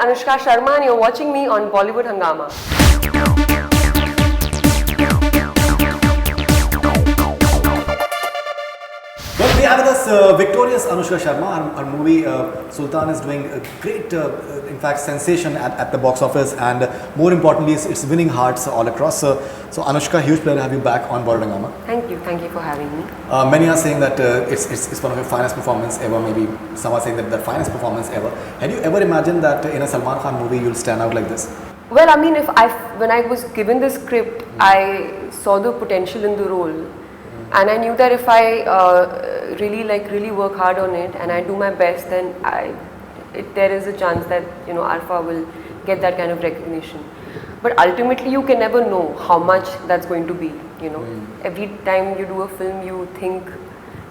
Anushka Sharma and you're watching me on Bollywood Hungama. Well, we have with us victorious Anushka Sharma. Our movie Sultan is doing a great, in fact, sensation at the box office, and more importantly, it's winning hearts all across. So Anushka, huge pleasure to have you back on Bollywood Hungama. Thank you for having me. Many are saying that it's one of your finest performances ever. Maybe some are saying that the finest performance ever. Had you ever imagined that in a Salman Khan movie you'll stand out like this? Well, I mean, when I was given the script, I saw the potential in the role. And I knew that if I really work hard on it and I do my best, then there is a chance that Arfa will get that kind of recognition. But ultimately, you can never know how much that's going to be. Every time you do a film, you think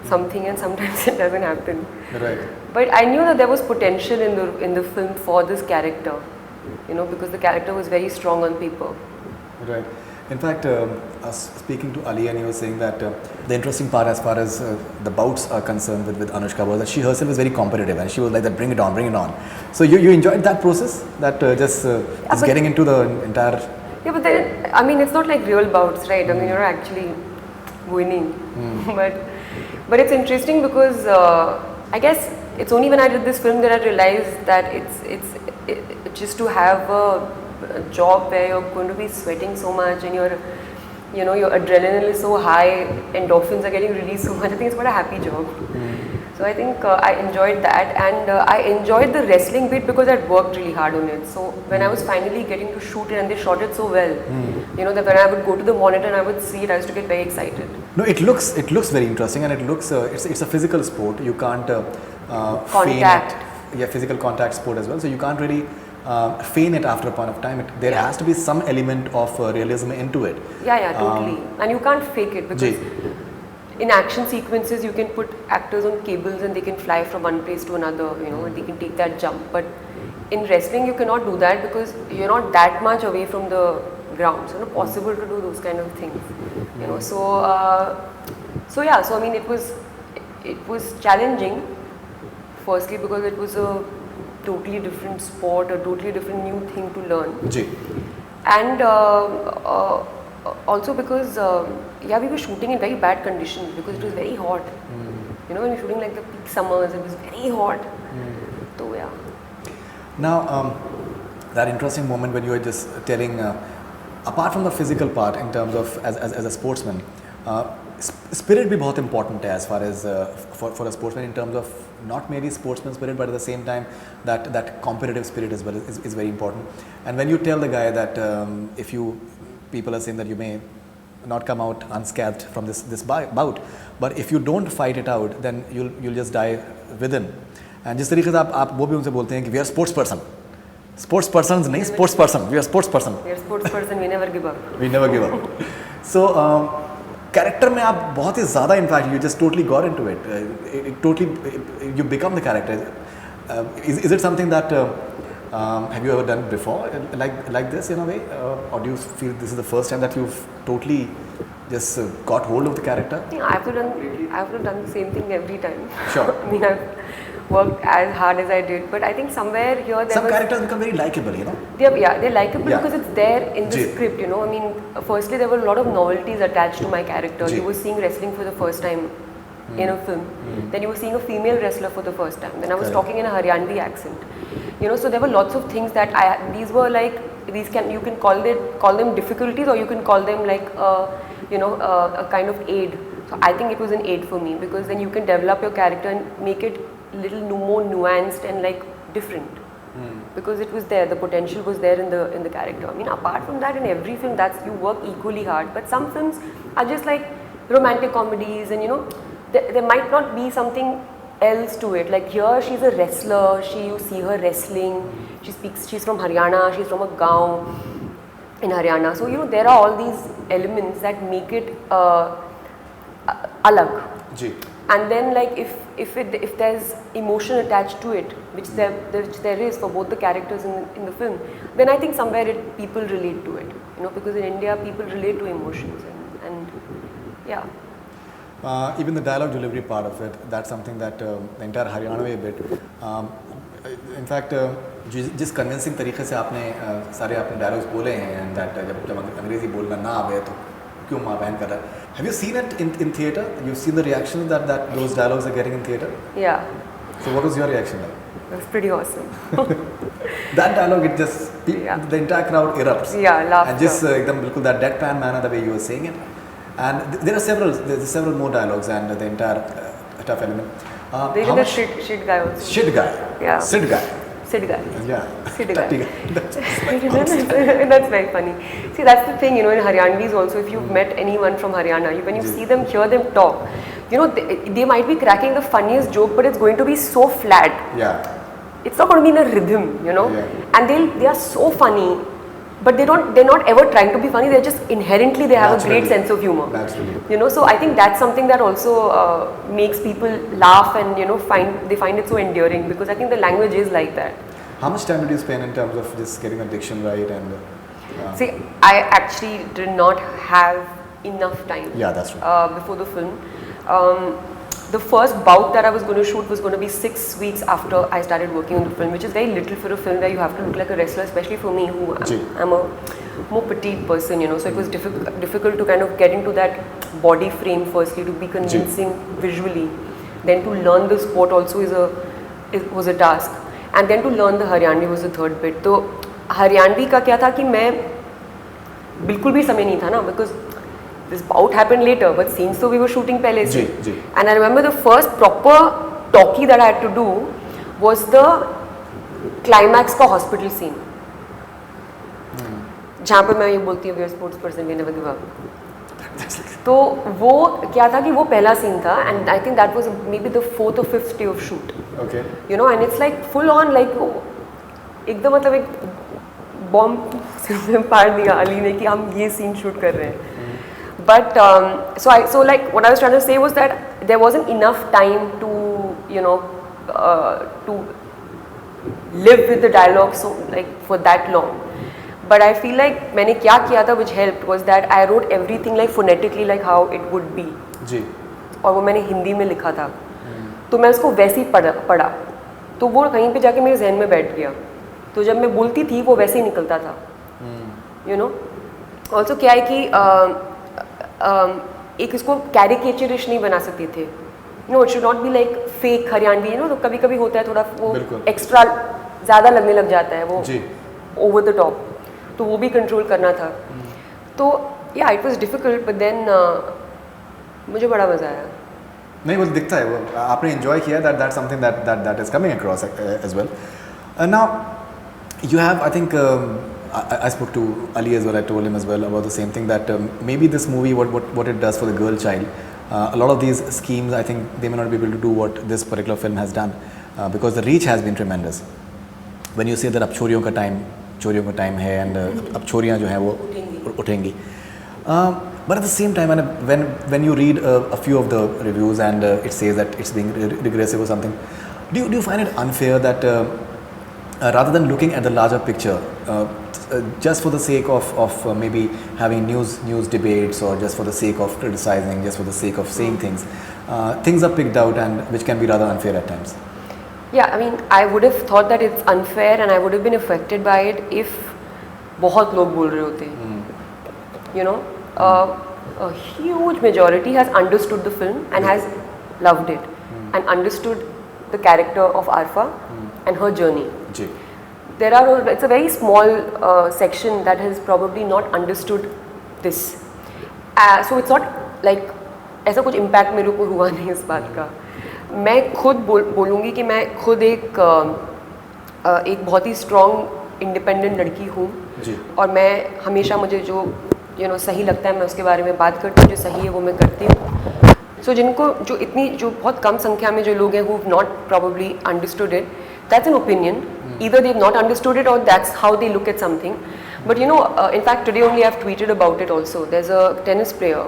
something, and sometimes it doesn't happen. Right. But I knew that there was potential in the film for this character, because the character was very strong on paper. Right. In fact, speaking to Ali, and he was saying that the interesting part as far as the bouts are concerned with Anushka was that she herself was very competitive, and she was like that, bring it on, bring it on. So you enjoyed that process, that just getting into the entire... Yeah, but then, I mean, it's not like real bouts, right? I mean, you're actually winning. But it's interesting because I guess it's only when I did this film that I realized that it's just to have a job where you're going to be sweating so much and your adrenaline is so high, endorphins are getting released so much. I think it's quite a happy job. So I think I enjoyed that, and I enjoyed the wrestling bit because I'd worked really hard on it. So when I was finally getting to shoot it and they shot it so well, that when I would go to the monitor and I would see it, I used to get very excited. No, it looks very interesting, and it looks it's a physical sport. You can't contact. Physical contact sport as well. So you can't really feign it after a point of time. There has to be some element of realism into it. Yeah, totally. And you can't fake it because in action sequences you can put actors on cables and they can fly from one place to another, and they can take that jump. But in wrestling you cannot do that because you're not that much away from the ground. So it's not possible to do those kind of things. So I mean it was challenging, firstly because it was a totally different sport, a totally different new thing to learn. And also because we were shooting in very bad conditions because it was very hot. When you're shooting like the peak summers, it was very hot. So yeah. Now that interesting moment when you were just telling, apart from the physical part in terms of as a sportsman, spirit bhi bahut important hai as far as for a sportsman in terms of not merely sportsman spirit, but at the same time that competitive spirit as well is very important. And when you tell the guy that if people are saying that you may not come out unscathed from this bout, but if you don't fight it out, then you'll just die within. And जिस तरीके से आप वो भी उनसे बोलते हैं कि we are sports persons नहीं, sports person, we are sports person. We are sports person, we never give up. We never give up. So character में आप बहुत ही ज़्यादा, in fact, you just totally got into it. You become the character. Is it something that have you ever done before, like this in a way, or do you feel this is the first time that you've totally just got hold of the character? I have to done the same thing every time. Sure. I mean, I've worked as hard as I did, but I think somewhere here some characters become very likable, they're likable because it's there in the script, I mean, firstly there were a lot of novelties attached to my character. You were seeing wrestling for the first time in a film. Then you were seeing a female wrestler for the first time. Then I was talking in a Haryanvi accent. So there were lots of things that you can call them difficulties, or you can call them like a kind of aid. So I think it was an aid for me because then you can develop your character and make it a little more nuanced and like different. Because it was there, the potential was there in the character. I mean, apart from that, in every film you work equally hard. But some films are just like romantic comedies, and there might not be something else to it. Like here, she's a wrestler. You see her wrestling. She's from Haryana. She's from a gaon in Haryana. So there are all these elements that make it alag. And then like if there's emotion attached to it, which there is for both the characters in the film, then I think somewhere people relate to it. Because in India people relate to emotions and yeah. Even the dialogue delivery part of it, that's something that the entire Haryanvi bit, in fact जिस convincing तरीके से आपने सारे आपने dialogues बोले हैं and that जब अंग्रेजी बोलना ना आवे तो क्यों माँ बहन कर रहा है. Have you seen it in theater? You've seen the reactions that those dialogues are getting in theater? Yeah. So what was your reaction like? It was pretty awesome. That dialogue, it just the entire crowd erupts. Yeah, laughter. And just एकदम बिल्कुल that deadpan manner the way you were saying it. And there's several more dialogues and the entire tough element. There is the shit guy also. Shit guy. Yeah. Sid guy. Sid guy. Yeah. Sid guy. That's That's very funny. See, that's the thing, you know, in Haryanvis also, if you've met anyone from Haryana, when you see them, hear them talk, you know, they might be cracking the funniest joke, but it's going to be so flat. Yeah. It's not going to be in a rhythm, you know. Yeah. And they are so funny, but they're not ever trying to be funny. They're just inherently, they have a great sense of humor. Naturally. You know, so I think that's something that also makes people laugh and, you know, they find it so endearing, because I think the language is like that. How much time did you spend in terms of just getting the diction right and? See, I actually did not have enough time. Yeah, that's true. Before the film. The first bout that I was going to shoot was going to be 6 weeks after I started working on the film, which is very little for a film where you have to look like a wrestler, especially for me, who I'm a more petite person, you know. So it was difficult to kind of get into that body frame firstly, to be convincing visually. Then to learn the sport also was a task. And then to learn the Haryanvi was the third bit. तो Haryanvi का क्या था कि मैं बिल्कुल भी समय नहीं था ना, because this bout happened later, but scenes so we were shooting पहले से. And I remember the first proper talkie that I had to do was the climax का hospital scene. जहाँ पे मैं ये बोलती हूँ, we are sports person, we never give up. तो वो क्या था कि वो पहला सीन था, and I think that was maybe the 4th or 5th day of shoot. Okay. You know, and it's like full on, like एकदम मतलब एक बॉम्ब सिर में पार दिया अली ने कि हम ये सीन शूट कर रहे हैं. But so like what I was trying to say was that there wasn't enough time to, you know, to live with the dialogue so like for that long. But I feel like मैंने क्या किया था which helped was that I wrote everything like phonetically like how it would be. जी. और वो मैंने हिंदी में लिखा था. तो मैं उसको वैसे ही पढ़ा. तो वो कहीं पे जाके मेरे जहन में बैठ गया. तो जब मैं बोलती थी वो वैसे ही निकलता था. You know. Also क्या है कि एक इसको कैरिकेचरिश नहीं बना सकते थे. No, it should not be like fake Haryanvi, you know. तो कभी-कभी होता है थोड़ा वो एक्स्ट्रा ज़्यादा लगने लग जाता है वो. Over the top. तो वो भी कंट्रोल करना था. तो yeah, it was difficult, but then मुझे बड़ा मज़ा आया. नहीं, वो दिखता है, वो आपने enjoy किया, that's something that is coming across as well. Now you have, I think I spoke to Ali as well. I told him as well about the same thing, that maybe this movie, what it does for the girl child, a lot of these schemes, I think they may not be able to do what this particular film has done, because the reach has been tremendous. When you say that अब छोरियों का time है and अब छोरियाँ जो हैं वो उठेंगी. But at the same time, when you read a few of the reviews and it says that it's being regressive or something, do you find it unfair that rather than looking at the larger picture, just for the sake of maybe having news debates, or just for the sake of criticizing, just for the sake of saying things are picked out, and which can be rather unfair at times? Yeah, I mean, I would have thought that it's unfair and I would have been affected by it if बहुत लोग बोल रहे होते. You know, a huge majority has understood the film and has loved it and understood the character of Arfa and her journey. It's a very small section that has probably not understood this. So it's not like ऐसा कुछ impact मेरे ऊपर हुआ नहीं इस बात का. मैं खुद बोलूँगी कि मैं खुद एक बहुत ही स्ट्रॉन्ग इंडिपेंडेंट लड़की हूँ. और मैं हमेशा मुझे जो सही लगता है मैं उसके बारे में बात करती हूँ, जो सही है वो मैं करती हूँ. सो जिनको जो बहुत कम संख्या में जो लोग हैं who have not probably understood it, that's an opinion. Either they've not understood it or that's how they look at something. But you know, in fact today only I've tweeted about it also. There's a tennis player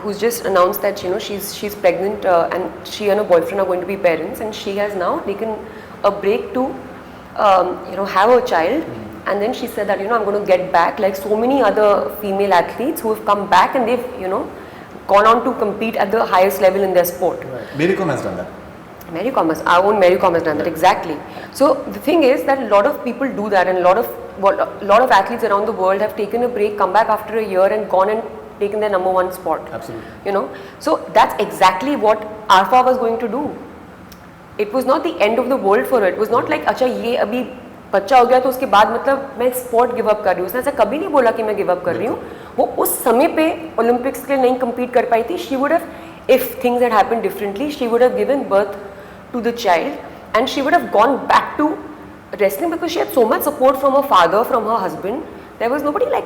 who's just announced that she's pregnant and she and her boyfriend are going to be parents, and she has now taken a break to have a child. And then she said that I'm going to get back like so many other female athletes who have come back and they've gone on to compete at the highest level in their sport. Right. Mary Kom has done that. Mary Commerce, I own Mary Commerce brand, exactly. So the thing is that a lot of people do that, and a lot of athletes around the world have taken a break, come back after a year and gone and taken their number one spot. Absolutely. You know, so that's exactly what Arfa was going to do. It was not the end of the world for it. It was not like अच्छा ये अभी बच्चा हो गया तो उसके बाद मतलब मैं स्पोर्ट गिव अप कर रही हूँ. उसने ऐसा कभी नहीं बोला कि मैं गिव अप कर रही हूँ. वो उस समय पे ओलंपिक्स के लिए नहीं compete कर पाई थी. She would have, if things had happened differently, she would have given birth to the child and she would have gone back to wrestling because she had so much support from her father, from her husband. There was nobody like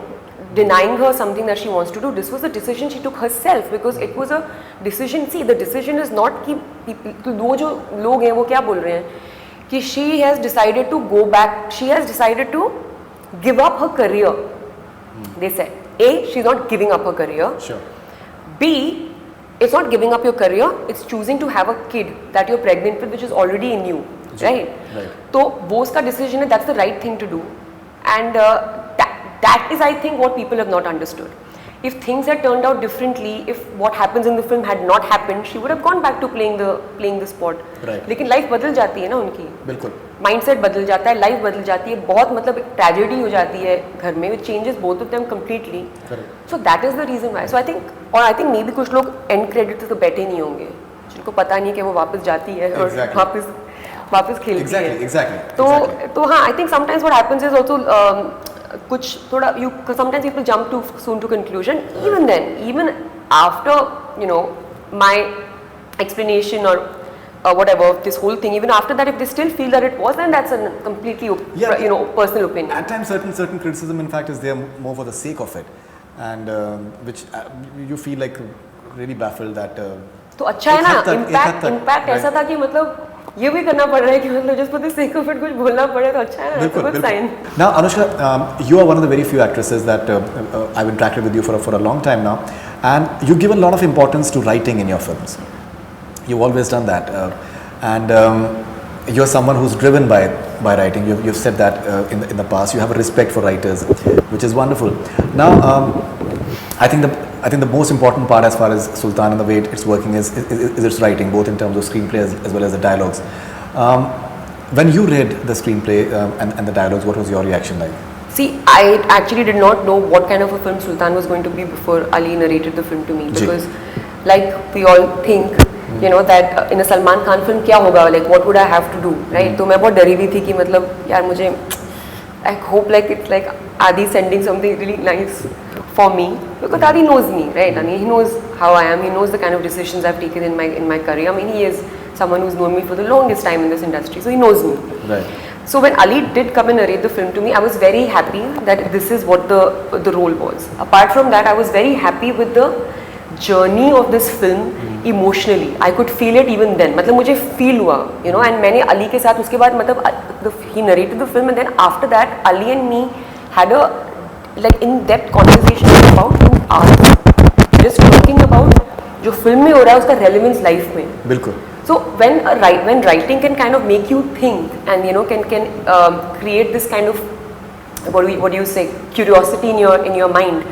denying her something that she wants to do. This was a decision she took herself because it was a decision. See, the decision is not कि वो जो लोग हैं वो क्या बोल रहे हैं कि she has decided to go back, she has decided to give up her career. They said, A, she's not giving up her career. Sure. B, it's not giving up your career, it's choosing to have a kid that you're pregnant with which is already in you, right? So वो उसका decision है, that's the right thing to do, and that is, I think, what people have not understood. If things had turned out differently, if what happens in the film had not happened, she would have gone back to playing the sport. Right. लेकिन life बदल जाती है ना उनकी. बिल्कुल. Mindset बदल जाता है, life बदल जाती है, बहुत मतलब tragedy हो जाती है घर में, which changes both of them completely. Correct. So that is the reason why. So I think maybe कुछ लोग end credit तो बैठे नहीं होंगे, जिनको पता नहीं कि वो वापस जाती है और वापस खेलती है. Exactly. तो हाँ, I think sometimes what happens is also कुछ थोड़ा sometimes people jump too soon to conclusion. Even then, even after my explanation or whatever of this whole thing, even after that, if they still feel that it was, then that's a completely personal opinion. At times, certain criticism, in fact, is there more for the sake of it, and which you feel like really baffled that. तो अच्छा है ना, impact ऐसा था कि मतलब ये भी करना पड़ रहा है कि मतलब just for the sake of it कुछ बोलना पड़े तो अच्छा है ना, it's a good sign. Now, Anushka, you are one of the very few actresses that I've interacted with you for a long time now, and you give a lot of importance to writing in your films. You've always done that, and you're someone who's driven by writing. You've said that in the past. You have a respect for writers, which is wonderful. Now, I think the most important part as far as Sultan and the way it's working is its writing, both in terms of screenplay as well as the dialogues. When you read the screenplay and the dialogues, what was your reaction like? See, I actually did not know what kind of a film Sultan was going to be before Ali narrated the film to me, because like we all think, that in a Salman Khan film क्या होगा, like what would I have to do, right? तो मैं बहुत डरी हुई थी कि मतलब यार मुझे I hope like it's like Adi sending something really nice for me, because Adi knows me, right? I mean, he knows how I am. He knows the kind of decisions I've taken in my career. I mean, he is someone who's known me for the longest time in this industry, so he knows me. Right. So when Ali did come and narrate the film to me, I was very happy that this is what the role was. Apart from that, I was very happy with the journey of this film emotionally. I could feel it even then. मतलब मुझे feel हुआ, and मैंने Ali के साथ उसके बाद मतलब he narrated the film, and then after that Ali and me had a like in-depth conversation for about 2 hours, just talking about जो film में हो रहा है उसका relevance life में. बिल्कुल. So when writing can kind of make you think and can create this kind of what do you say, curiosity in your mind,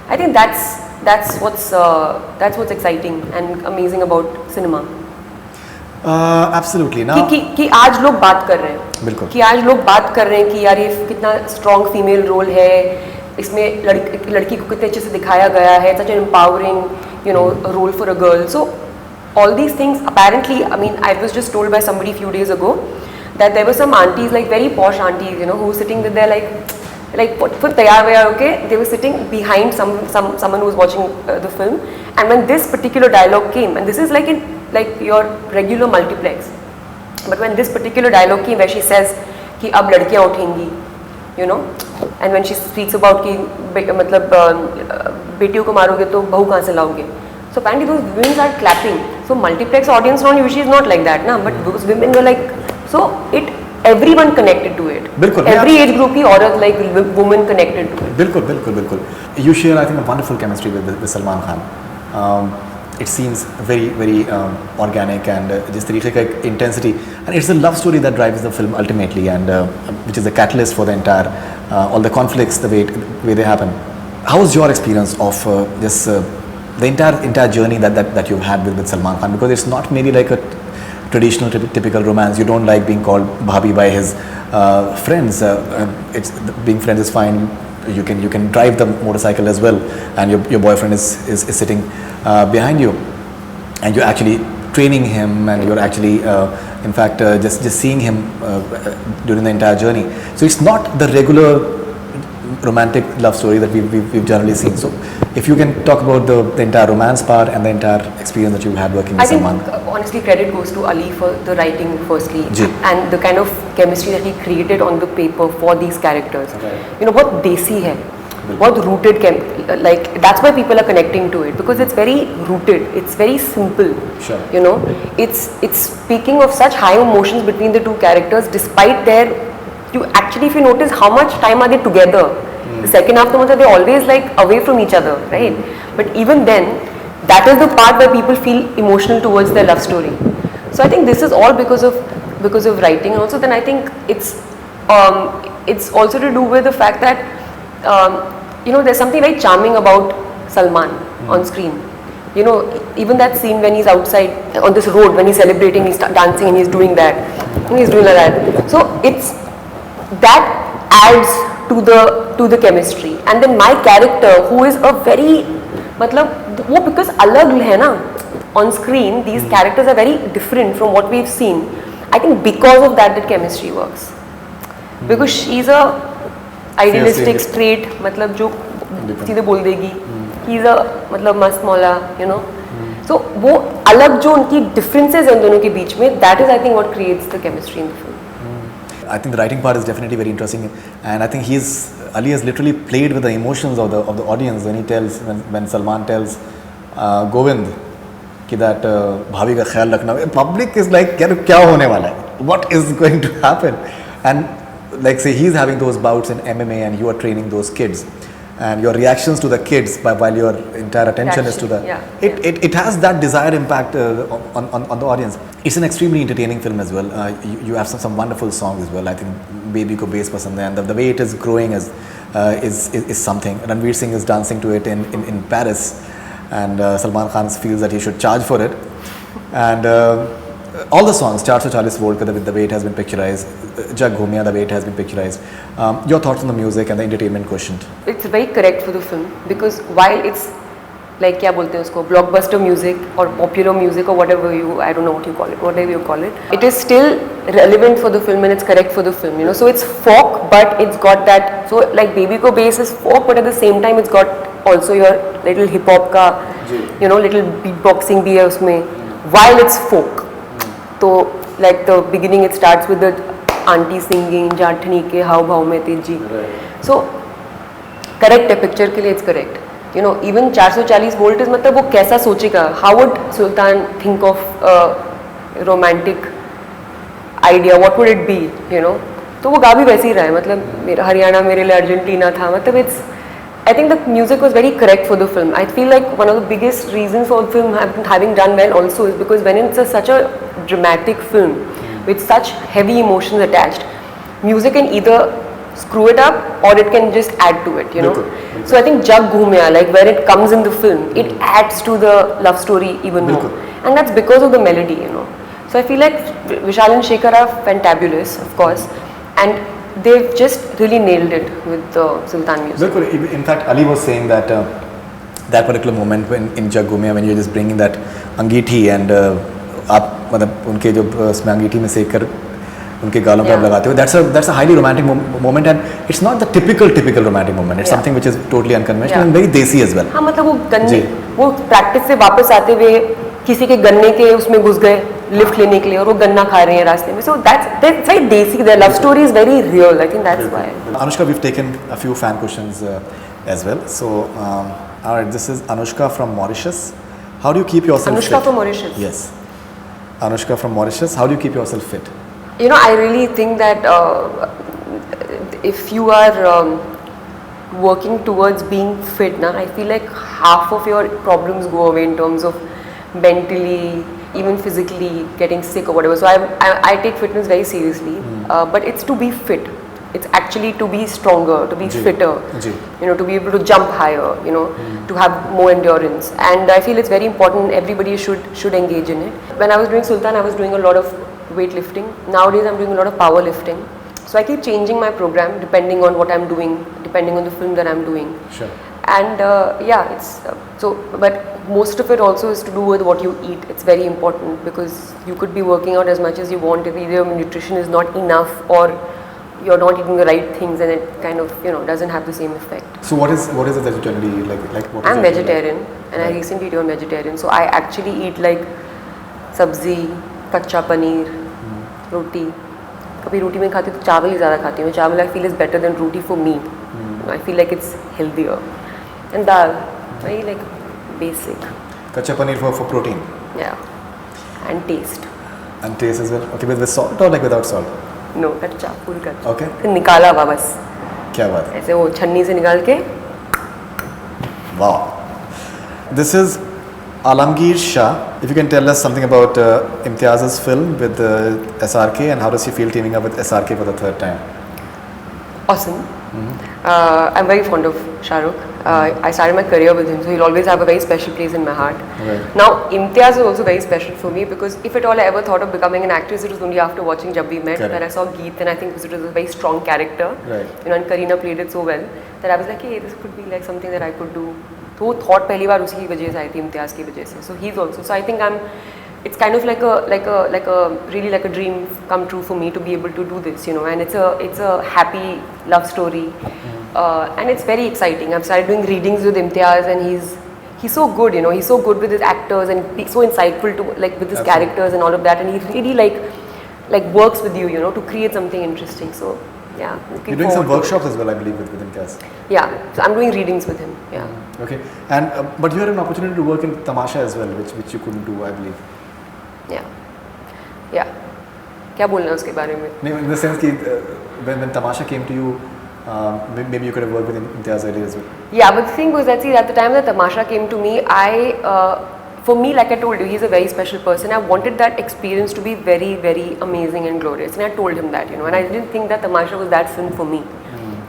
I think that's what's exciting and amazing about cinema. Absolutely. Now कि आज लोग बात कर रहे हैं, बिल्कुल, कि आज लोग बात कर रहे हैं कि यार ये कितना स्ट्रॉन्ग फीमेल रोल है, इसमें लड़की को कितने अच्छे से दिखाया गया है, such an empowering role for a girl. So all these things, apparently, I mean, I was just told by somebody a few days ago that there were some aunties, like very posh aunties, who were sitting with their like for tayar wayar, okay, they were sitting behind someone who was watching the film, and when this particular dialogue came, and this is like in like your regular multiplex, but when this particular dialogue came where she says कि अब लड़कियाँ उठेंगी, and when she speaks about कि मतलब बेटियों को मारोगे तो बहू कहाँ से लाओगे, so apparently those women are clapping. So multiplex audience not usually is not like that, na, but those women were like, so everyone connected to it. बिल्कुल. Every age group की औरत like women connected to it. बिल्कुल. You share, I think, a wonderful chemistry with Salman Khan. It seems very, very organic and just तरीके का intensity, and it's a love story that drives the film ultimately, and which is the catalyst for the entire all the conflicts, the way they happen. How was your experience of the entire journey that you've had with Salman Khan? Because it's not merely like traditional typical romance. You don't like being called bhabhi by his friends. It's being friends is fine. You can drive the motorcycle as well, and your boyfriend is sitting behind you, and you're actually training him, and you're actually in fact just seeing him during the entire journey. So it's not the regular romantic love story that we've generally seen. So if you can talk about the entire romance part and the entire experience that you had working with Salman. I think honestly credit goes to Ali for the writing firstly, Ji. and the kind of chemistry that he created on the paper for these characters. Right. You know, बहुत देसी है, बहुत rooted like that's why people are connecting to it, because it's very rooted, it's very simple. Sure. You know, it's speaking of such high emotions between the two characters despite their, you actually, if you notice how much time are they together, the second half they're always like away from each other, right? But even then, that is the part where people feel emotional towards their love story. So I think this is all because of writing, and also then I think it's also to do with the fact that you know, there's something very charming about Salman on screen. You know, even that scene when he's outside on this road, when he's celebrating, he's dancing and he's doing that, and he's doing like that. So it's that adds to the chemistry. And then my character, who is a very, मतलब वो because अलग है ना, on screen these characters are very different from what we've seen. I think because of that the chemistry works, because she's a idealistic straight, मतलब जो सीधे बोल देगी, he's a मतलब मस्त मौला, you know. So वो अलग जो उनकी differences हैं दोनों के बीच में, that is I think what creates the chemistry in the film. I think the writing part is definitely very interesting, and I think Ali has literally played with the emotions of the audience when he tells, when Salman tells Govind कि that भाभी का ख्याल रखना. Public is like क्या होने वाला है? What is going to happen? And like say he's having those bouts in MMA and you are training those kids, and your reactions to the kids while your entire attention is to the it has that desired impact on the audience. It's an extremely entertaining film as well. You have some wonderful songs as well. I think Baby ko base pasand hai, and the way it is growing is something. Ranveer Singh is dancing to it in Paris, and Salman Khan feels that he should charge for it, and all the songs, 440 volt, the way it has been picturized, Jag Ghumya, the way it has been picturized. Your thoughts on the music and the entertainment quotient? It's very correct for the film, because while it's like क्या बोलते हैं उसको, blockbuster music or popular music or whatever I don't know what you call it, whatever you call it, it is still relevant for the film and it's correct for the film, you know. So it's folk, but it's got that, so like Baby Ko Base is folk, but at the same time it's got also your little hip hop ka, you know, little beatboxing bhi hai usme, while it's folk. So like the beginning, it starts with the auntie singing जाठनी के हाव भाव में तेजी. So correct है, picture के लिए it's correct. You know, even 440 volt is मतलब वो कैसा सोचेगा? How would Sultan think of a romantic idea? What would it be? You know, तो वो गा भी वैसे ही रहा है, मतलब मेरा हरियाणा मेरे लिए अर्जेंटीना था, मतलब it's, I think the music was very correct for the film. I feel like one of the biggest reasons for the film having done well also is because when it's such a dramatic film with such heavy emotions attached, music can either screw it up or it can just add to it, you know. So I think Jag Ghumya, like where it comes in the film, it adds to the love story even more, and that's because of the melody, you know. So I feel like Vishal and Shekhar are fantabulous, of course, and they've just really nailed it with the Sultan music. In fact, Ali was saying that that particular moment when in Jag Ghumya, when you're just bringing that अंगीठी and आप मतलब उनके जो उसमें अंगीठी में सेक कर उनके गालों पे आप लगाते हो, that's a highly romantic moment, and it's not the typical romantic moment. It's something which is totally unconventional and very desi as well. हाँ, मतलब वो गन्ने, वो प्रैक्टिस से वापस आते हुए किसी के गन्ने के उसमें घुस गए लिफ्ट लेने के लिए और वो गन्ना खा रहे हैं रास्ते में. So that's very desi. Their love story is very real. I think that's why. Anushka, we've taken a few fan questions as well. So all right, this is Anushka from Mauritius. How do you keep yourself fit? Anushka from Mauritius. Yes, Anushka from Mauritius. How do you keep yourself fit? You know, I really think that if you are working towards being fit, I feel like half of your problems go away in terms of mentally, even physically, getting sick or whatever. So I take fitness very seriously, but it's to be fit. it's actually to be stronger, to be fitter, you know, to be able to jump higher, you know, to have more endurance. And I feel it's very important. Everybody should engage in it. When I was doing Sultan, I was doing a lot of weightlifting. Nowadays, I'm doing a lot of powerlifting. So I keep changing my program depending on what I'm doing, depending on the film that I'm doing. Sure. And yeah, it's but most of it also is to do with what you eat. It's very important because you could be working out as much as you want if either your nutrition is not enough or you're not eating the right things, and it kind of, you know, doesn't have the same effect. So what is it that you generally like? What I'm vegetarian, and I recently turned vegetarian. So I actually eat like sabzi, kacha paneer, roti. कभी रोटी में खाती हूँ तो चावल ही ज़्यादा खाती हूँ. चावल I feel is better than roti for me. I feel like it's healthier. And dal, very like basic. Kacha paneer for protein. Yeah. And taste. And taste as well. Okay, with salt or like without salt? No, कच्चा, full कच्चा. Okay. फिर निकाला हुआ बस. क्या बात है? ऐसे वो छन्नी से निकाल के. Wow. This is Alamgir Shah. If you can tell us something about Imtiaz's film with SRK, and how does she feel teaming up with SRK for the third time? Awesome. I'm very fond of Shah Rukh. I started my career with him, so he'll always have a very special place in my heart. Right. Now, Imtiaz is also very special for me because if at all I ever thought of becoming an actress, it was only after watching Jab We Met that I saw Geet, and I think it was a very strong character. Right. You know, and Kareena played it so well that I was like, hey, this could be like something that I could do. So thought पहली बार उसी की वजह से आई थी, इम्तियाज़ की वजह से. So he's also. So I think it's kind of like a really like a dream come true for me to be able to do this, you know. And it's a happy love story, and it's very exciting. I've started doing readings with Imtiaz, and he's so good, you know. He's so good with his actors and so insightful to like with his characters and all of that. And he really like works with you, you know, to create something interesting. So yeah, you're doing some workshops as well, I believe, with Imtiaz. Yeah, so I'm doing readings with him. Yeah. Okay, and but you had an opportunity to work in Tamasha as well, which you couldn't do, I believe. Yeah. क्या बोलना है उसके बारे में? No, in the sense that when Tamasha came to you, maybe you could have worked with Imtiaz earlier as well. Yeah, but the thing was that, see, at the time that Tamasha came to me, for me, like I told you, he's a very special person. I wanted that experience to be very, very amazing and glorious, and I told him that, you know, and I didn't think that Tamasha was that film for me,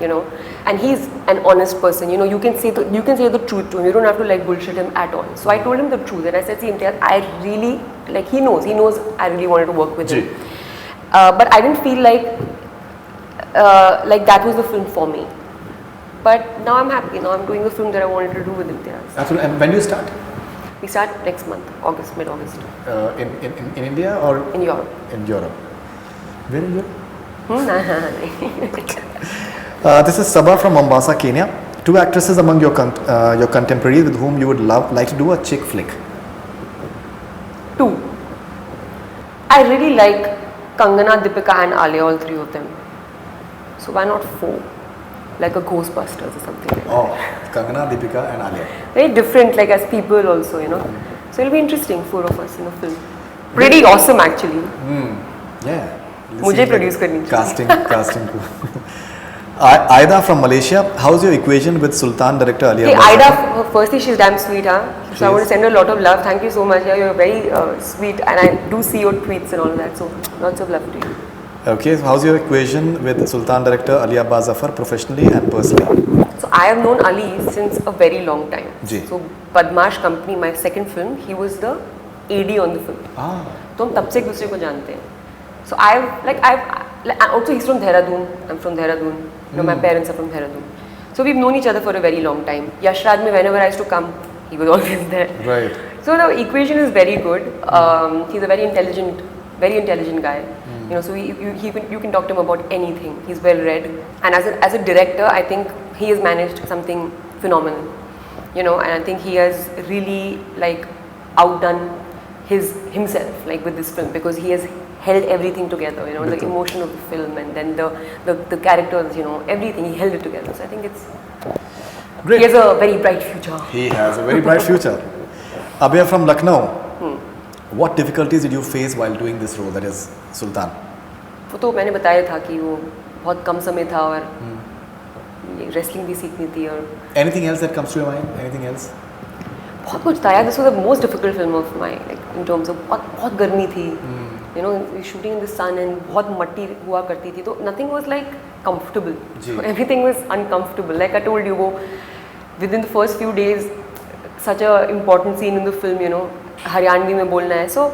you know. And he's an honest person, you know. You can say the truth to him. You don't have to like bullshit him at all. So I told him the truth, and I said, see, Imtiaz, I really like. He knows I really wanted to work with him, but I didn't feel like that was the film for me. But now I'm happy. Now I'm doing the film that I wanted to do with Imtiaz. Absolutely. And when do you start? We start next month, mid-August. In India or in Europe? In Europe. Where in Europe? This is Sabah from Mombasa, Kenya. Two actresses among your contemporaries with whom you would like to do a chick flick. Two. I really like Kangana, Deepika and Alia, all three of them. So why not four? Like a Ghostbusters or something like that. Oh, Kangana, Deepika and Alia. Very different, like as people also, you know. So it'll be interesting, four of us in a film. Pretty awesome actually. Yeah. मुझे produce करनी चाहिए. Casting. Aida from Malaysia, how's your equation with Sultan director Alia? Hey, Aida, firstly, she's damn sweet, huh? So I want to send her a lot of love. Thank you so much. Yeah, you're very sweet, and I do see your tweets and all that. So lots of love to you. Okay, so how's your equation with Sultan director Ali Abbas Zafar professionally and personally? So I have known Ali since a very long time. Ji. So Badmash Company, my second film, he was the AD on the film. तो हम तब से एक दूसरे को जानते हैं. So also he's from Dehradun. I'm from Dehradun. You know, my parents are from Dehradun. So we've known each other for a very long time. Yashraj mein whenever I used to come, he was always there. Right. So the equation is very good. He's a very intelligent guy. You know, so you can talk to him about anything. He's well read, and as a director, I think he has managed something phenomenal. You know, and I think he has really like outdone himself like with this film, because he has held everything together. You know, the emotion of the film, and then the characters. You know, everything, he held it together. So I think it's great. He has a very bright future. He has a very bright future. Abhay from Lucknow. What difficulties did you face while doing this role, that is Sultan? वो तो मैंने बताया था कि वो बहुत कम समय था और रेसलिंग भी सीखनी थी और. Anything else that comes to your mind? Anything else? बहुत कुछ था यार. This was the most difficult film of mine, like in terms of बहुत गर्मी थी. you know, shooting in the sun and बहुत मट्टी हुआ करती थी, तो nothing was like comfortable. Everything was uncomfortable. Like I told you, within the first few days, such a important scene in the film, you know, Haryanvi में बोलना है. So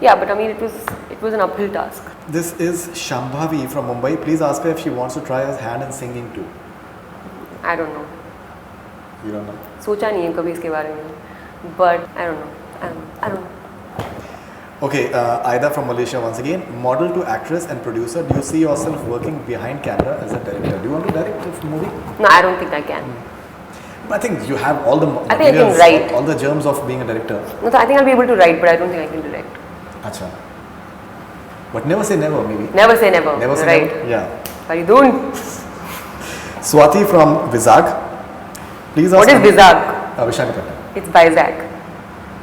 yeah, but I mean it was an uphill task. This is Shambhavi from Mumbai. Please ask her if she wants to try her hand in singing too. I don't know. You don't know? सोचा नहीं है कभी इसके बारे में. But I don't know. I don't know. Okay, Aida from Malaysia once again. Model to actress and producer. Do you see yourself working behind camera as a director? Do you want to direct this movie? No, I don't think I can. I think you have all the I think I can write. all the germs of being a director. No, so I think I'll be able to write, but I don't think I can direct. Acha. But never say never, maybe. Never say never. Never say right. never. Yeah. Faridoon. Swati from Vizag. Please ask. What is Vizag? Vishakhapatnam. It's Vizag.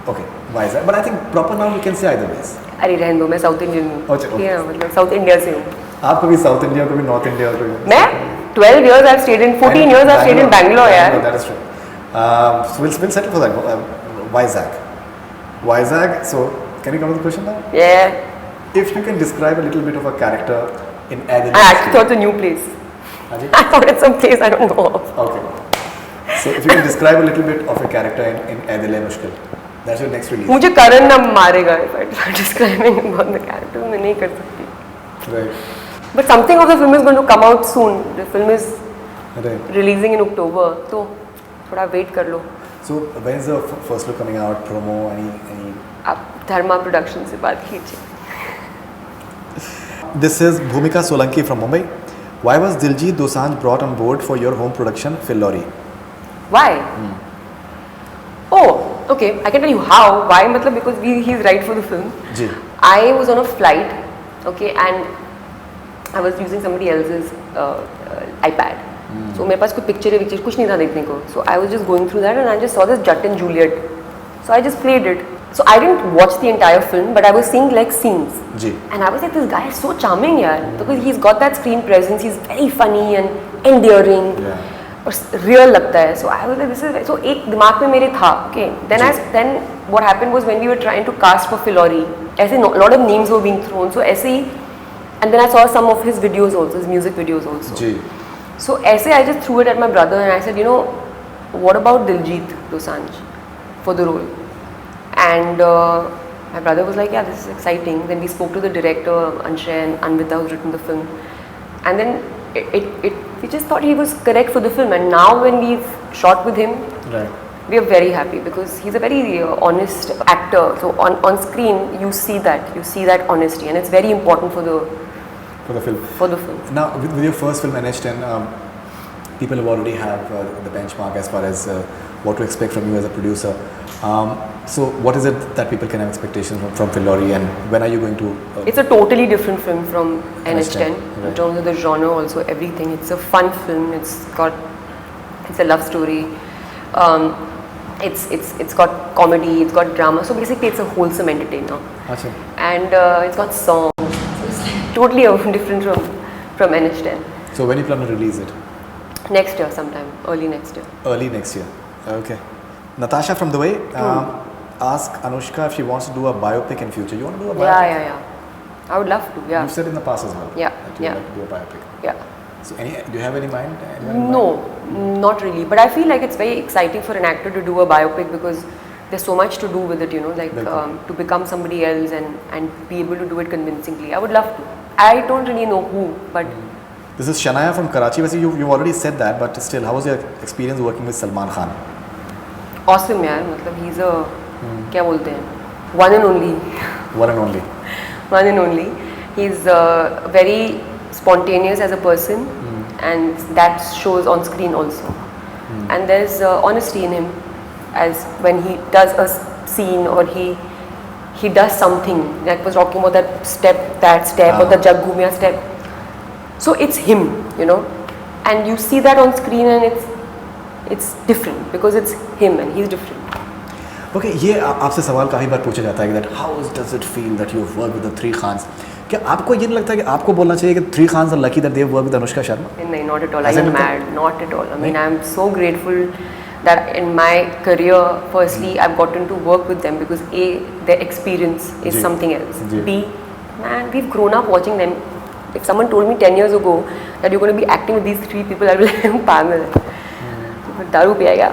Okay, Vizag. But I think proper now we can say either ways. अरे रहने दो, मैं south Indian हूँ. Okay. Yeah, मतलब south India से हूँ. आप कभी साउथ इंडिया, कभी नॉर्थ इंडिया, कभी. मैं 12 years I've stayed in, 14 years I've stayed in Bangalore, यार. That is true. So we'll settle for that. Vizag. Vizag. So can you come to the question now? Yeah. If you can describe a little bit of a character in Adil. I actually thought it's a new place. I thought it's some place I don't know of. Okay. So if you can describe a little bit of a character in Adil Mushkil. That's your next release. मुझे करण ना मारेगा if I start describing about the character. मैं नहीं कर सकती. Right. But something of the film is going to come out soon. The film is Right. releasing in October. तो थोड़ा wait कर लो. So when is the first look coming out? Promo? Any? आप धर्मा production से बात कीजिए. This is Bhumika Solanki from Mumbai. Why was Diljit Dosanjh brought on board for your home production Filori? Why? Oh, okay. I can tell you how. Why? मतलब because he's right for the film. Ji. I was on a flight, okay, and I was using somebody else's iPad. So मेरे पास कोई picture कुछ नहीं था देखने को. So I was just going through that and I just saw this Jat and Juliet. So I just played it. So I didn't watch the entire film, but I was seeing like scenes. Ji. And I was like, this guy is so charming, yaar, because he's got that screen presence. He's very funny and endearing. Yeah. और real लगता है. So I was like, this is so एक दिमाग में मेरे था. Okay. Then what happened was when we were trying to cast for Filori, ऐसे a lot of names were being thrown. So ऐसे ही, and then I saw some of his videos also, his music videos also. Ji. So ऐसे I just threw it at my brother and I said, you know, what about Diljit Dosanjh for the role? And my brother was like, yeah, this is exciting. Then we spoke to the director, Anshay and Anvita, who's written the film. And then we just thought he was correct for the film. And now when we've shot with him, Right. we are very happy because he's a very honest actor. So on screen, you see that honesty. And it's very important for the film. Now, with your first film, NH10, people have already have the benchmark as far as what to expect from you as a producer. So, what is it that people can have expectations from Filori, and when are you going to? It's a totally different film from NH10 Right. in terms of the genre, also everything. It's a fun film. It's a love story. It's got comedy. It's got drama. So basically, it's a wholesome entertainer. Achha. And it's got songs. So it's like totally different from NH10. So, when you plan to release it? Next year, sometime early next year. Early next year. Okay. Natasha from Dubai asked Anushka if she wants to do a biopic in future. You want to do a biopic? Yeah. I would love to. Yeah. You've said in the past as well. Yeah, That you yeah. like to do a biopic. Yeah. So, do you have any mind? Anyone in mind? No, not really. But I feel like it's very exciting for an actor to do a biopic because there's so much to do with it, you know, like to become somebody else and be able to do it convincingly. I would love to. I don't really know who, but. This is Shanaya from Karachi. You've already said that, but still, how was your experience working with Salman Khan? Awesome, यार. मतलब he's a क्या बोलते हैं? One and only. One and only. One and only. He's very spontaneous as a person, and that shows on screen also. And there's honesty in him, as when he does a scene or he does something. Like was talking about that step, or the Jaggumya step. So it's him, you know, and you see that on screen, and it's different because it's him and he's different. Okay, ये आपसे सवाल काफ़ी बार पूछा जाता है कि that how does it feel that you've worked with the three Khans? क्या आपको ये नहीं लगता कि आपको बोलना चाहिए कि three Khans are lucky that they've worked with Anushka Sharma? No, not at all. I am mad. Not at all. I mean, I'm so grateful that in my career, firstly, I've gotten to work with them because A, their experience is something else. B, Man, we've grown up watching them. If someone told me 10 years ago that you're going to be acting with these 3 people, I'd be like, pagal. Daru piyega.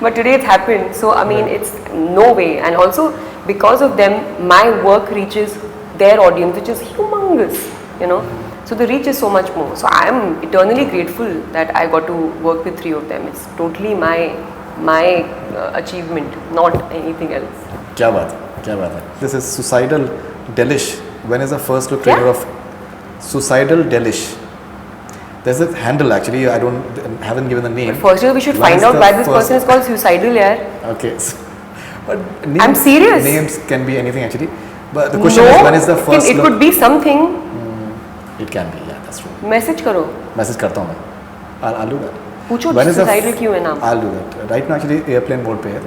But today it's happened. So, I mean, it's no way. And also, because of them, my work reaches their audience, which is humongous, you know. So the reach is so much more. So I am eternally grateful that I got to work with 3 of them. It's totally my achievement, not anything else. क्या बात है. This is Suicidal Delish. When is the first look trailer of Suicidal Delish? There's a handle actually. I haven't given the name. But first, we should find out why this person is called Suicidal. Yeah. Okay. But names, I'm serious. Names can be anything actually. But the question is, when is the first it look? Could be something. It can be, yeah, that's true. Message करो. Message करता हूँ मैं. I'll do that. पूछो Suicidal क्यों है नाम? I'll do that. Right now actually airplane mode पे है.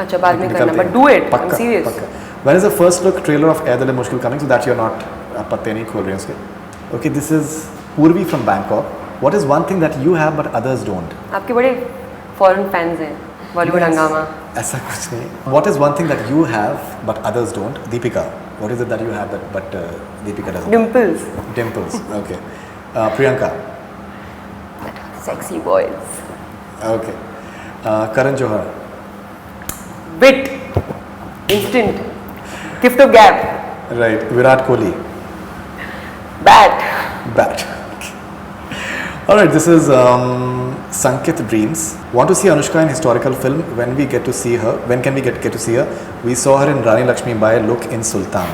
अच्छा बाद में करना. But do it. I'm serious. When is the first look trailer of Air Dil Hai Mushkil coming? So that you're not पत्ते नहीं खोल रहे हैं उसके. Okay, this is Purvi from Bangkok. What is one thing that you have but others don't? आपके बड़े foreign fans हैं. Bollywood Hungama. ऐसा कुछ नहीं. What is one thing that you have but others don't? Deepika. What is it that you have but Deepika doesn't? Dimples. Okay. Priyanka. Sexy boys. Okay. Karan Johar. Wit. Instant. Gift of gab. Right. Virat Kohli. Bat. Okay. All right. This is Sankit Dreams. Want to see Anushka in historical film? When we get to see her? When can we get to see her? We saw her in Rani Lakshmi Bai look in Sultan.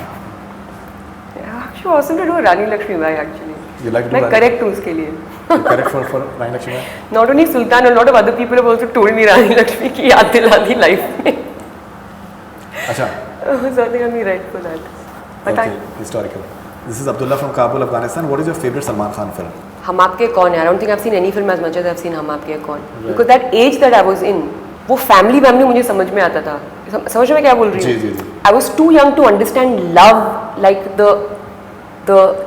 Yeah, she was awesome to do Rani Lakshmi Bai actually. You like to do मैं correct हूँ उसके लिए. You're correct for Rani Lakshmi Bai? Not only Sultan, a lot of other people have also told me Rani Lakshmi की याद दिला दी life में. अच्छा. So I think I'll be right for that. But okay, historical. This is Abdullah from Kabul, Afghanistan. What is your favorite Salman Khan film? हम आपके कौन है? I don't think I've seen any film as much as I've seen हम आपके कौन. Because that age that I was in, वो family मुझे समझ में आता था. समझ में क्या बोल रही हूँ? जी. I was too young to understand love, like the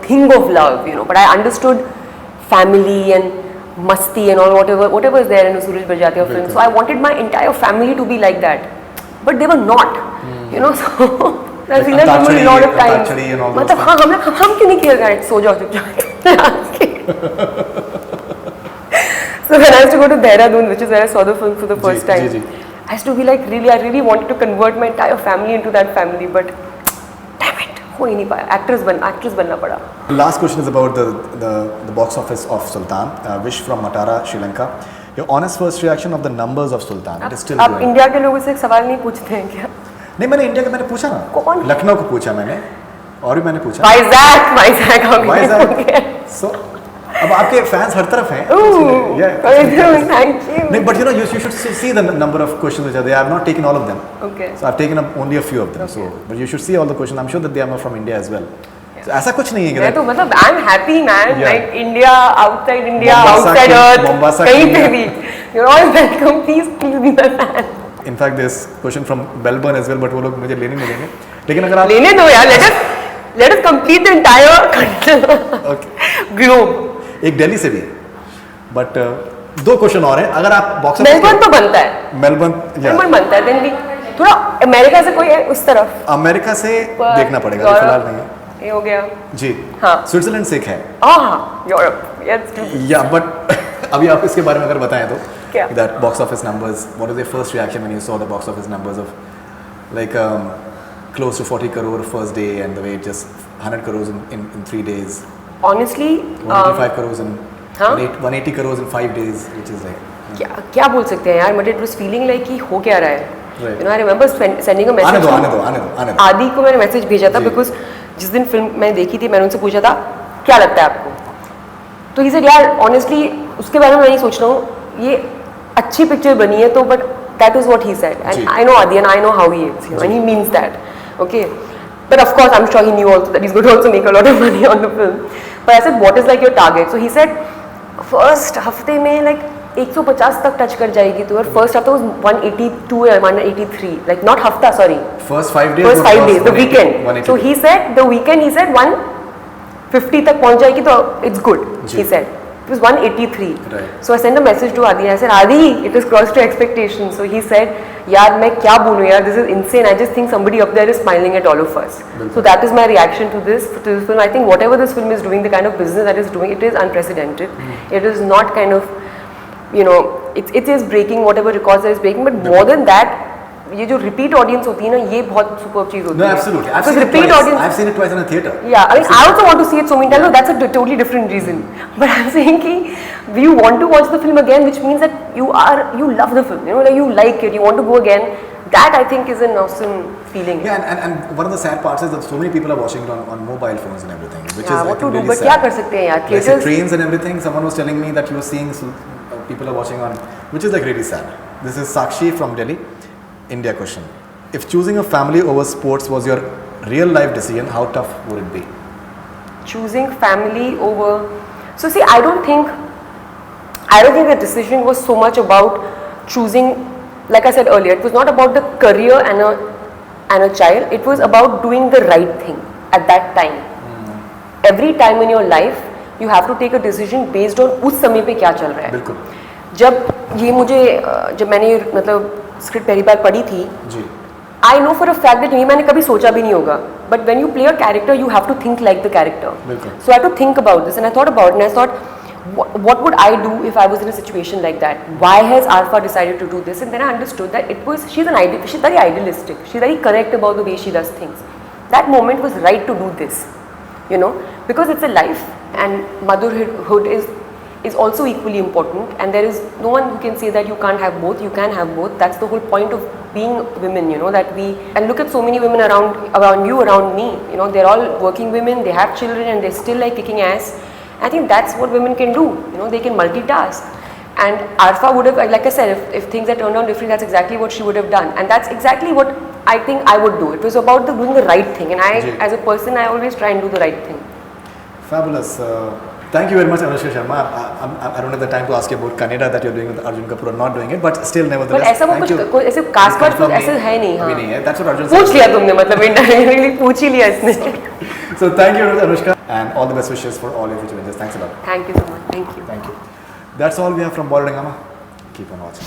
thing of love, you know. But I understood family and masti and all whatever is there in a Suraj Bajatiya film. So I wanted my entire family to be like that, but they were not, you know. So I've seen that film a lot of times. मतलब हाँ हम क्यों नहीं खेल रहे? सो जाओ चुपचाप. So when I used to go to Dehradun, which is where I saw the film for the first time, I used to be like, I really wanted to convert my entire family into that family, but damn it, हो ही नहीं पाया. Actress बनना पड़ा. Last question is about the box office of Sultan. Vish from Matara, Sri Lanka. Your honest first reaction of the numbers of Sultan. It is still आप growing. India के लोगों से एक सवाल नहीं पूछते हैं क्या? नहीं मैंने इंडिया का मैंने पूछा ना. कौन? लखनऊ को पूछा मैंने और भी मैंने पूछा. Vizag. So अब आपके fans हर तरफ हैं. Thank you. नहीं, but you should see the number of questions which are there. I have not taken all of them. Okay. So I've taken up only a few of them. Okay. So, but you should see all the questions. I'm sure that they are from India as well. So ऐसा कुछ नहीं है कि मैं तो मतलब I'm happy man. Yeah. Like India, outside India, Mombasa outside Earth, Mombasa कहीं पे Kenya. भी. You're all welcome. Please be my fan. In fact, there's question from Melbourne as well, but वो लोग मुझे लेने नहीं देंगे. लेकिन अगर आप लेने दो यार. Let us complete the entire globe. एक दिल्ली से भी. But 2 क्वेश्चन और हैं. अगर आप बॉक्स मेलबर्न तो बनता है. मेलबर्न बनता है. दिन भी थोड़ा अमेरिका से कोई है उस तरफ. अमेरिका से देखना पड़ेगा. फिलहाल नहीं है. ये हो गया. जी. हाँ. स्विट्जरलैंड से एक है. यूरोप. या बट अभी आप इसके बारे में अगर बताएं तो क्या? That box office numbers. What was your first reaction when you saw the box office numbers of like close to 40 crore first day and the way it just 100 crores in 3 days. Honestly, 185 crores in 180 crores in 5 days, which is like क्या बोल सकते हैं यार. But it was feeling like कि हो क्या रहा है. Right. You know, I remember sending a message. आने दो. आदि को मैंने मैसेज भेजा था because जिस दिन फिल्म मैंने देखी थी मैंने उनसे पूछा था क्या लगता है आपको. तो he said यार honestly उसके बारे में मैं नहीं सोच रहा हूँ. ये अच्छी पिक्चर बनी है तो but that is what he said and I know Adi and I know how he is, you know, and he means that. Okay, but of course I'm sure he knew also that he's going to also make a lot of money on the film. But I said what is like your target? So he said first हफ्ते में like 150 तक touch कर जाएगी तो. और first हफ्ता was 182 या 183 like not हफ्ता sorry. First 5 days. The weekend. So he said the weekend he said 150 तक पहुंच जाएगी तो it's good. He said. It was 183. Right. So I sent a message to Adi. I said, Adi, it has crossed your expectations. So he said, यार मैं क्या बोलूँ यार, this is insane. I just think somebody up there is smiling at all of us. So that is my reaction to this film. I think whatever this film is doing, the kind of business that is doing, it is unprecedented. It is not kind of, you know, it is breaking whatever records it is breaking, but more than that, ये जो repeat audience होती है ना, ये बहुत superb चीज होती है. No, absolutely. I've seen it twice in a theater. Yeah, I mean, I also want to see it so many times. No, that's a totally different reason. But I'm saying कि you want to watch the film again, which means that you love the film. You know, like you like it, you want to go again. That I think is an awesome feeling. Yeah, and one of the sad parts is that so many people are watching it on mobile phones and everything, which is what to do, really but sad. क्या कर सकते हैं यार? Like trains and everything. Someone was telling me that you were seeing people are watching on, which is like really sad. This is Sakshi from Delhi. India question. If choosing a family over sports was your real life decision, how tough would it be? Choosing family over. So see, I don't think the decision was so much about choosing. Like I said earlier, it was not about the career and a child. It was about doing the right thing at that time. Every time in your life, you have to take a decision based on उस समय पे क्या चल रहा है. बिल्कुल. जब मैंने मतलब स्क्रिप्ट पहली बार पढ़ी थी, जी. I know for a fact that ये मैंने कभी सोचा भी नहीं होगा. But when you play a character, you have to think like the character. बिल्कुल. So I had to think about this, and I thought about it, and I thought, what would I do if I was in a situation like that? Why has Arfa decided to do this? And then I understood that she's very idealistic. She's very correct about the way she does things. That moment was right to do this, you know, because it's a life, and motherhood is also equally important, and there is no one who can say that you can't have both. You can have both. That's the whole point of being women, you know, and look at so many women around you, around me, you know, they're all working women, they have children, and they're still like kicking ass. I think that's what women can do, you know, they can multitask. And Arfa would have, like I said, if things had turned out different, that's exactly what she would have done, and that's exactly what I think I would do. It was about doing the right thing, and as a person, I always try and do the right thing. Fabulous. Thank you very much, Anushka Sharma. I don't have the time to ask you about Kannada that you're doing with Arjun Kapoor or not doing it, but still, nevertheless. But ऐसा वो कुछ ऐसे cast vast कुछ ऐसे है नहीं, हाँ. अभी नहीं है. That's what Arjun said. पूछ लिया तुमने, मतलब indirectly पूछ ही लिया इसने. So thank you, Anushka, and all the best wishes for all your future ventures. Thanks a lot. Thank you so much. Thank you. Thank you. That's all we have from Bollywood Hungama. Keep on watching.